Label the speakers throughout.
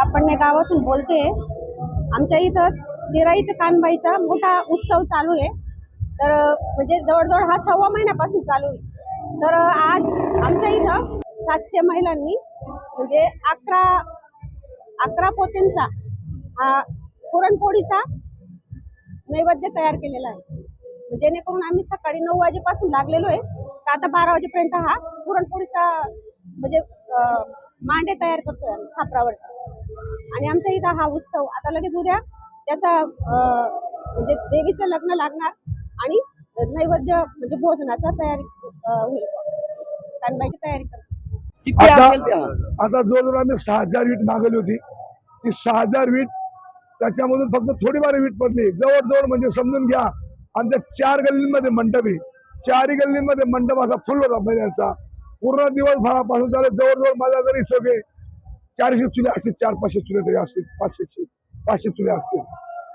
Speaker 1: कापडणे गावातून बोलते। आमच्या इथं दिराई ते कानबाईचा मोठा उत्सव चालू आहे। तर म्हणजे जवळजवळ हा 6 महिन्यापासून चालू आहे। तर आज आमच्या इथं 700 महिलांनी म्हणजे 11 पोत्यांचा हा पुरणपोळीचा नैवेद्य तयार केलेला आहे। जेणेकरून आम्ही सकाळी 9 वाजेपासून लागलेलो आहे तर आता 12 वाजेपर्यंत हा पुरणपोळीचा म्हणजे मांडे तयार करतोय आम्ही खापरावर। आणि आमच्या इथं हा उत्सव आता लगेच उद्या त्याचा म्हणजे देवीचं लग्न लागणार आणि नैवेद्य म्हणजे भोजनाचा तयारी होईल। कानबाईची तयारी करतो।
Speaker 2: आता जवळजवळ आम्ही 6000 वीट मागवली होती। ती 6000 वीट त्याच्यामधून फक्त थोडीफार वीट पडली। जवळजवळ म्हणजे समजून घ्या आमच्या 4 गल्लींमध्ये मंडप आहे। 4 गल्लींमध्ये मंडप असा फुल होता महिन्याचा। पूर्ण दिवसभरापासून त्याला जवळजवळ माझा जरी हिशोब आहे 400 चुले असतील, 400-500 चुले तरी असतील, 500 चुले असतील।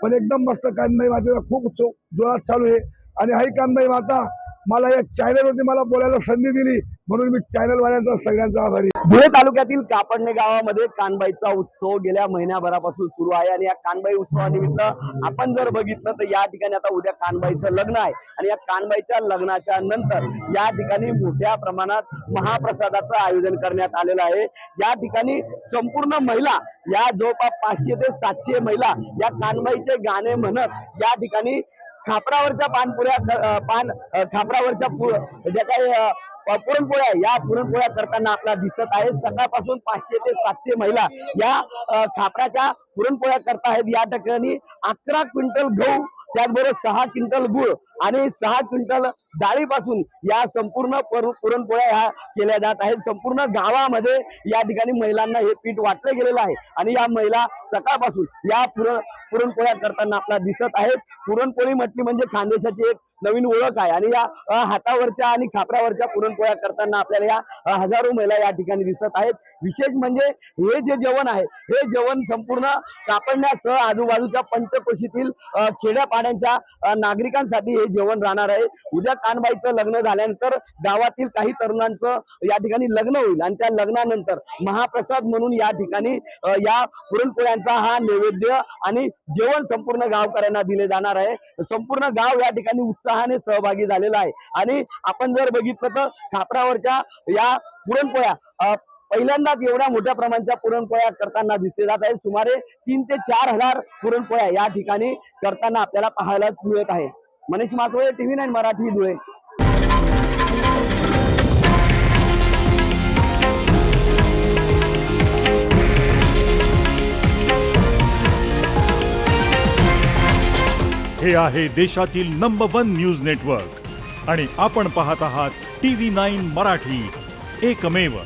Speaker 2: पण एकदम मस्त कानबाई मातेचा खूप उत्सव जोरात चालू आहे। आणि हाही कानबाई माता मला या चॅनलवरती मला बोलायला संधी दिली म्हणून मी चॅनलवाल्यांचा सगळ्यांचा आभारी।
Speaker 3: धुळे तालुक्यातील कापडणे गावामध्ये कानबाईचा उत्सव गेल्या महिन्याभरापासून सुरू आहे। आणि या कानबाई उत्सवानिमित्त आपण जर बघितलं तर या ठिकाणी आता उद्या कानबाईचं लग्न आहे आणि या कानबाईच्या लग्नाच्या नंतर या ठिकाणी मोठ्या प्रमाणात महाप्रसादाचं आयोजन करण्यात आलेलं आहे। या ठिकाणी संपूर्ण महिला या जवळपास 500 ते 700 महिला या कानबाईचे गाणे म्हणत या ठिकाणी खापरावरच्या खापरावरच्या ज्या काही पुरणपोळ्या या पुरणपोळ्या करताना आपल्याला दिसत आहे। सकाळपासून 500 ते 700 महिला या खापराच्या पुरणपोळ्या करत आहेत। या ठिकाणी 11 क्विंटल गहू त्याचबरोबर 6 क्विंटल गुळ आणि 6 क्विंटल डाळीपासून या संपूर्ण पुरणपोळ्या ह्या केल्या जात आहेत। संपूर्ण गावामध्ये या ठिकाणी महिलांना हे पीठ वाटलं गेलेलं आहे आणि या महिला सकाळपासून या पुरणपोळ्या करताना आपल्याला दिसत आहेत। पुरणपोळी म्हटली म्हणजे खानदेशाची एक नवीन ओळख आहे आणि या हातावरच्या आणि खापरावरच्या पुरणपोळ्या करताना आपल्याला या हजारो महिला या ठिकाणी दिसत आहेत। विशेष म्हणजे हे जे जेवण आहे हे जेवण संपूर्ण कापडण्यासह आजूबाजूच्या पंचकोशीतील खेड्यापाड्यांच्या नागरिकांसाठी हे जेवण राहणार आहे। उद्या कानबाईचं लग्न झाल्यानंतर गावातील काही तरुणांचं या ठिकाणी लग्न होईल आणि त्या लग्नानंतर महाप्रसाद म्हणून या ठिकाणी या पुरणपोळ्यांचा हा नैवेद्य आणि जेवण संपूर्ण गावकऱ्यांना दिले जाणार आहे। संपूर्ण गाव या ठिकाणी उत्साहाने सहभागी झालेला आहे। आणि आपण जर बघितलं तर खापरावरच्या या पुरणपोळ्या पहिल्यांदाच एवढ्या मोठ्या प्रमाणाच्या पुरणपोळ्या करताना दिसले जात आहेत। सुमारे 3 ते 4 हजार पुरणपोळ्या या ठिकाणी करताना आपल्याला पाहायला मिळत आहे। मनीष मातोळे, TV9 मराठी, धुळे।
Speaker 4: हे आहे देशातील नंबर 1 न्यूज नेटवर्क आणि आपण पाहत आहात TV9 मराठी, एकमेव।